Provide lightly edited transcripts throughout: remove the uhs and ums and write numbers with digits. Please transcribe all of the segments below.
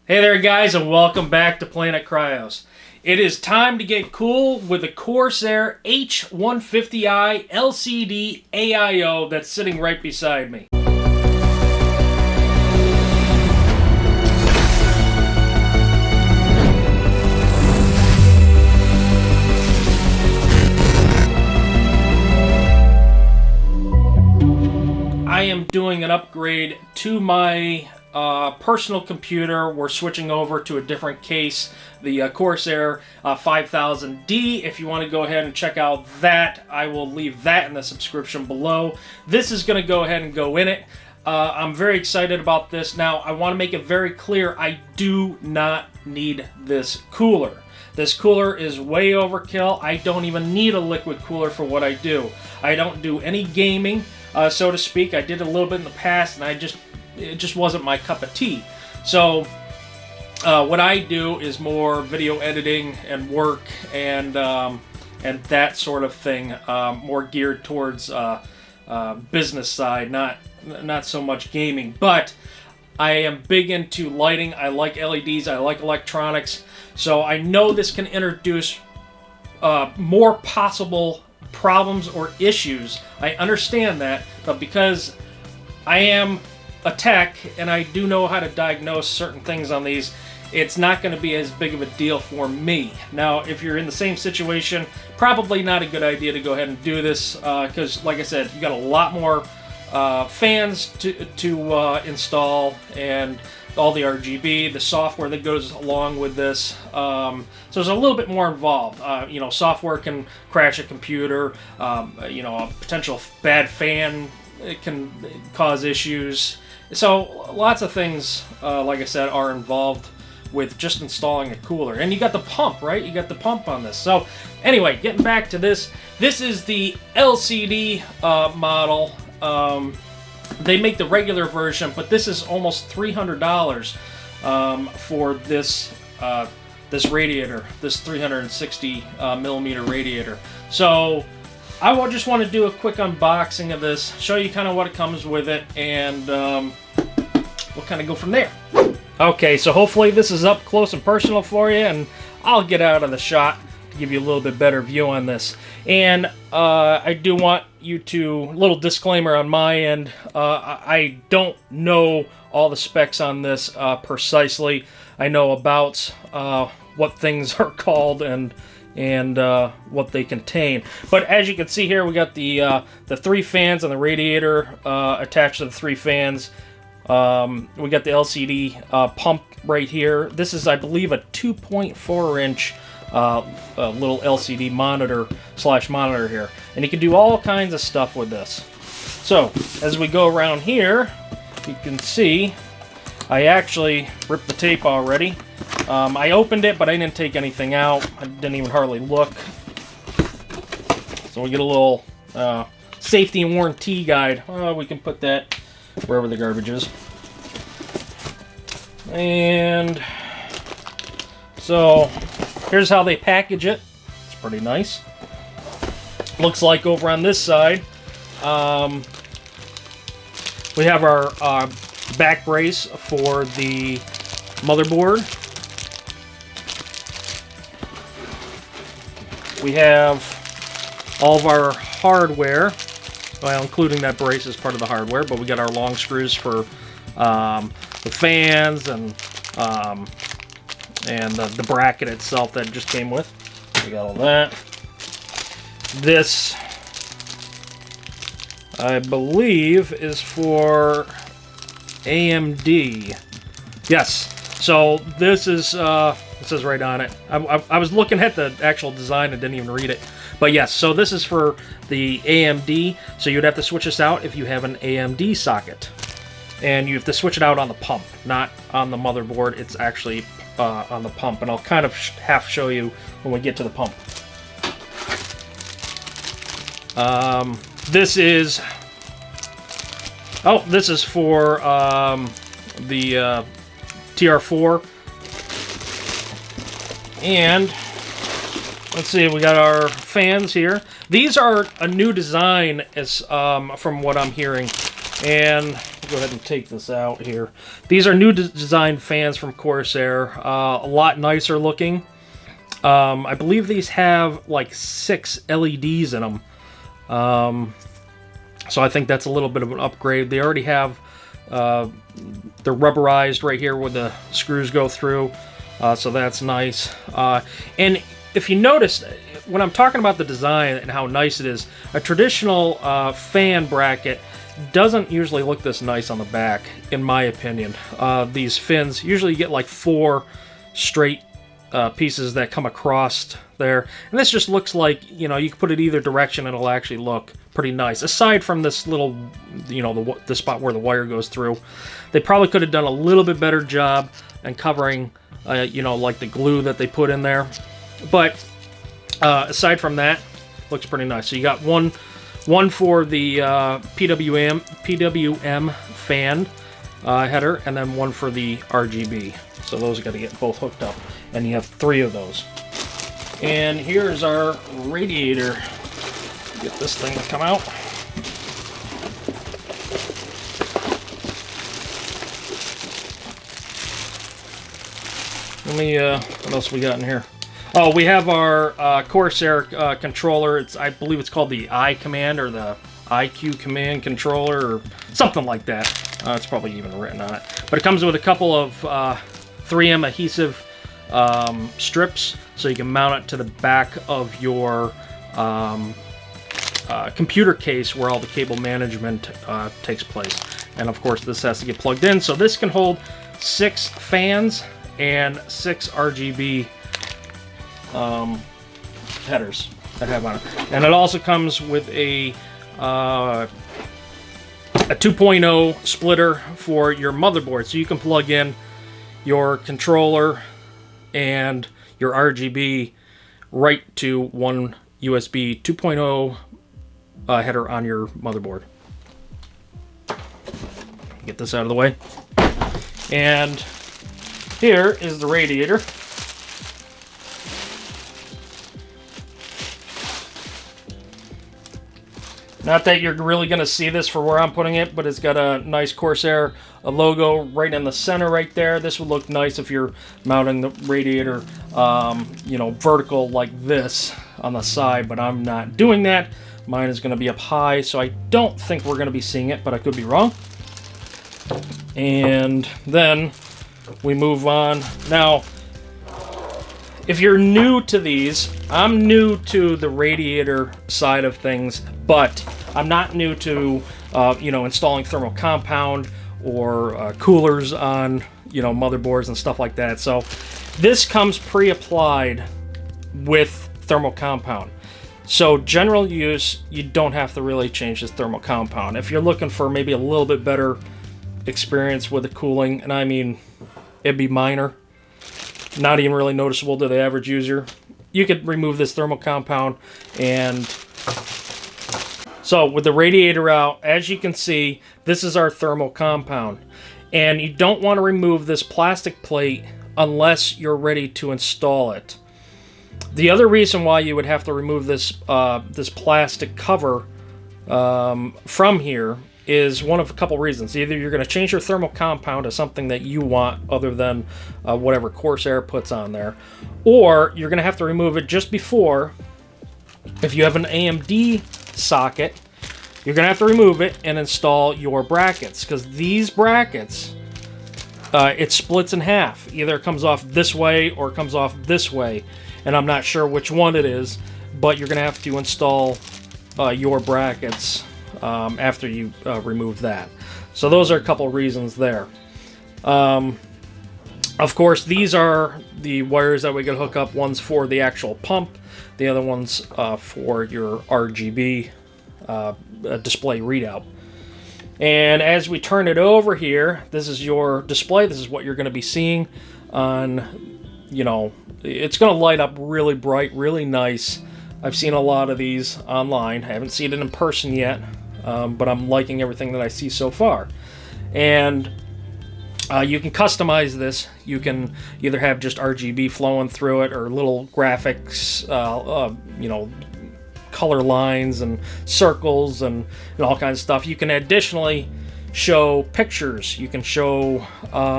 Hey there guys, and welcome back to Planet Cryos. It is time to get cool with the Corsair H150i LCD AIO that's sitting right beside me. I am doing an upgrade to my personal computer. We're switching over to a different case, the Corsair 5000D. If you want to go ahead and check out that, I will leave that in the subscription below. This is going to go ahead and go in it. I'm very excited about this. Now, I want to make it very clear, I do not need this cooler. This cooler is way overkill. I don't even need a liquid cooler for what I do. I don't do any gaming, so to speak. I did a little bit in the past, and it just wasn't my cup of tea. So what I do is more video editing and work and that sort of thing, more geared towards business side, not so much gaming. But I am big into lighting. I like LEDs. I like electronics. So I know this can introduce more possible problems or issues. I understand that, but because I am a tech and I do know how to diagnose certain things on these, it's not going to be as big of a deal for me. Now, if you're in the same situation, probably not a good idea to go ahead and do this because, like I said, you got a lot more fans to install and all the RGB, the software that goes along with this. So there's a little bit more involved. Software can crash a computer. A potential bad fan, it can cause issues. So lots of things, like I said, are involved with just installing a cooler. And you got the pump, right? You got the pump on this. So anyway, getting back to this. This is the LCD model. They make the regular version, but this is almost $300 for this this radiator, this 360 millimeter radiator. So I just want to do a quick unboxing of this, show you kind of what it comes with it, and we'll kind of go from there. Okay, so hopefully this is up close and personal for you, and I'll get out of the shot to give you a little bit better view on this. And I do want you to, little disclaimer on my end, I don't know all the specs on this precisely. I know about what things are called and what they contain. But as you can see here, we got the three fans on the radiator attached to the three fans. We got the LCD pump right here. This is, I believe, a 2.4-inch little LCD monitor here, and you can do all kinds of stuff with this. So as we go around here, you can see I actually ripped the tape already. I opened it, but I didn't take anything out. I didn't even hardly look. So we get a little safety and warranty guide. We can put that wherever the garbage is. And so here's how they package it. It's pretty nice. Looks like over on this side, we have our back brace for the motherboard. We have all of our hardware, well, including that brace as part of the hardware, but we got our long screws for the fans and the bracket itself that it just came with. We got all that. This, I believe, is for AMD. Yes. So this is, it says right on it. I was looking at the actual design and didn't even read it. But yes, so this is for the AMD. So you'd have to switch this out if you have an AMD socket. And you have to switch it out on the pump, not on the motherboard. It's actually on the pump. And I'll kind of half show you when we get to the pump. This is for the TR4. And let's see, we got our fans here. These are a new design, as from what I'm hearing, and go ahead and take this out here. These are new design fans from Corsair. A lot nicer looking. I believe these have like 6 LEDs in them. So I think that's a little bit of an upgrade. They already have, they're rubberized right here where the screws go through. So that's nice. And if you notice, when I'm talking about the design and how nice it is, a traditional fan bracket doesn't usually look this nice on the back, in my opinion. These fins, usually you get like 4 straight pieces that come across there. And this just looks like, you know, you can put it either direction and it'll actually look pretty nice. Aside from this little, you know, the spot where the wire goes through. They probably could have done a little bit better job in covering, you know, like the glue that they put in there. But aside from that, looks pretty nice. So you got one for the PWM fan header, and then one for the RGB. So those got to get both hooked up, and you have 3 of those. And here's our radiator. Get this thing to come out. Let me, what else we got in here? Oh, we have our Corsair controller. I believe it's called the I command or the IQ command controller or something like that. It's probably even written on it. But it comes with a couple of 3M adhesive strips, so you can mount it to the back of your computer case where all the cable management takes place. And of course, this has to get plugged in. So this can hold 6 fans and 6 RGB headers that have on it. And it also comes with a 2.0 splitter for your motherboard, so you can plug in your controller and your RGB right to one USB 2.0 header on your motherboard. Get this out of the way. And here is the radiator. Not that you're really going to see this for where I'm putting it, but it's got a nice Corsair logo right in the center right there. This would look nice if you're mounting the radiator, you know, vertical like this on the side, but I'm not doing that. Mine is going to be up high, so I don't think we're going to be seeing it, but I could be wrong. And then we move on. Now, if you're new to these, I'm new to the radiator side of things, but I'm not new to, you know, installing thermal compound or coolers on, you know, motherboards and stuff like that. So this comes pre-applied with thermal compound. So general use, you don't have to really change this thermal compound. If you're looking for maybe a little bit better experience with the cooling, and I mean, it'd be minor, not even really noticeable to the average user, you could remove this thermal compound. And so with the radiator out, as you can see, this is our thermal compound. And you don't want to remove this plastic plate unless you're ready to install it. The other reason why you would have to remove this this plastic cover from here is one of a couple reasons. Either you're going to change your thermal compound to something that you want other than whatever Corsair puts on there, or you're going to have to remove it just before. If you have an AMD socket, you're going to have to remove it and install your brackets, because these brackets, it splits in half. Either it comes off this way or it comes off this way, and I'm not sure which one it is, but you're going to have to install your brackets after you remove that. So those are a couple reasons there. Of course, these are the wires that we can hook up. One's for the actual pump, the other one's for your RGB display readout. And as we turn it over here, this is your display. This is what you're going to be seeing on, you know, it's going to light up really bright, really nice. I've seen a lot of these online. I haven't seen it in person yet, but I'm liking everything that I see so far. And you can customize this. You can either have just RGB flowing through it, or little graphics, you know, color lines and circles and all kinds of stuff. You can additionally show pictures. You can show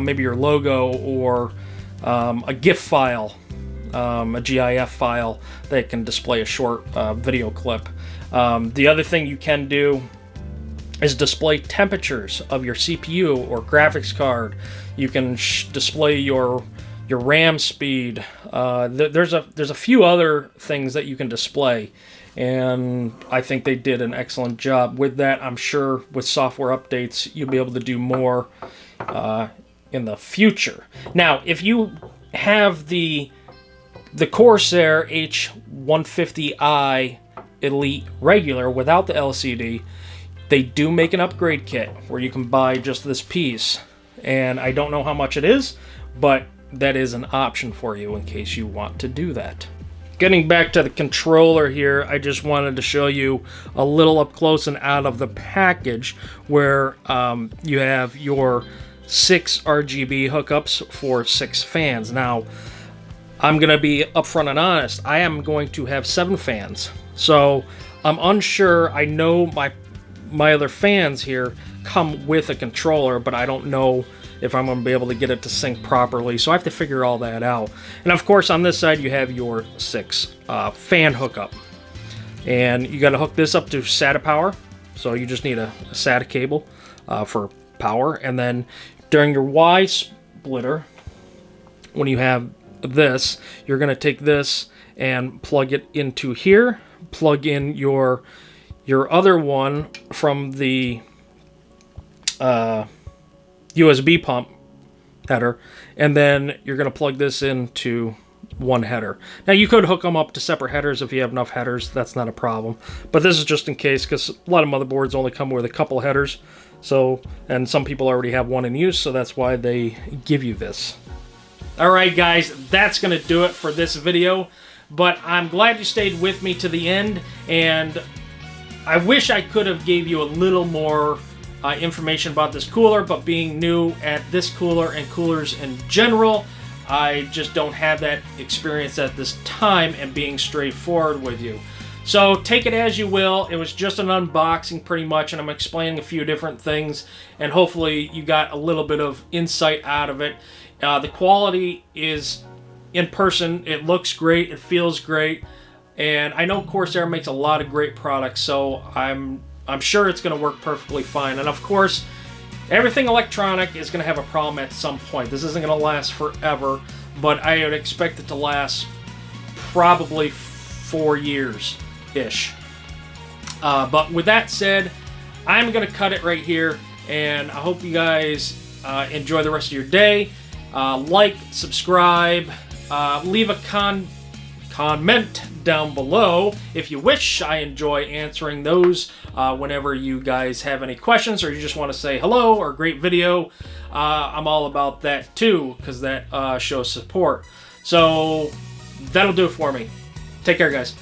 maybe your logo or a GIF file, a GIF file that can display a short video clip. The other thing you can do is display temperatures of your CPU or graphics card. You can display your RAM speed. There's a few other things that you can display, and I think they did an excellent job with that. I'm sure with software updates you'll be able to do more in the future. Now, if you have the Corsair H150i Elite regular without the LCD, they do make an upgrade kit where you can buy just this piece, and I don't know how much it is, but that is an option for you in case you want to do that. Getting back to the controller here, I just wanted to show you a little up close and out of the package where you have your 6 RGB hookups for 6 fans. Now, I'm going to be upfront and honest, I am going to have 7 fans. So I'm unsure. I know my other fans here come with a controller, but I don't know if I'm going to be able to get it to sync properly, so I have to figure all that out. And of course on this side you have your 6 fan hookup, and you got to hook this up to SATA power, so you just need a SATA cable for power. And then during your Y splitter, when you have this, you're going to take this and plug it into here, plug in your other one from the USB pump header, and then you're going to plug this into one header. Now, you could hook them up to separate headers if you have enough headers. That's not a problem, but this is just in case, because a lot of motherboards only come with a couple headers, so, and some people already have one in use, so that's why they give you this. Alright guys, that's going to do it for this video, but I'm glad you stayed with me to the end, and I wish I could have gave you a little more information about this cooler, but being new at this cooler and coolers in general, I just don't have that experience at this time, and being straightforward with you. So take it as you will. It was just an unboxing pretty much, and I'm explaining a few different things, and hopefully you got a little bit of insight out of it. The quality is in person. It looks great. It feels great. And I know Corsair makes a lot of great products, so I'm sure it's going to work perfectly fine. And of course, everything electronic is going to have a problem at some point. This isn't going to last forever, but I would expect it to last probably 4 years-ish. But with that said, I'm going to cut it right here, and I hope you guys enjoy the rest of your day. Like, subscribe, leave a comment down below if you wish. I enjoy answering those whenever you guys have any questions, or you just want to say hello or great video. I'm all about that too, because that shows support. So that'll do it for me. Take care, guys.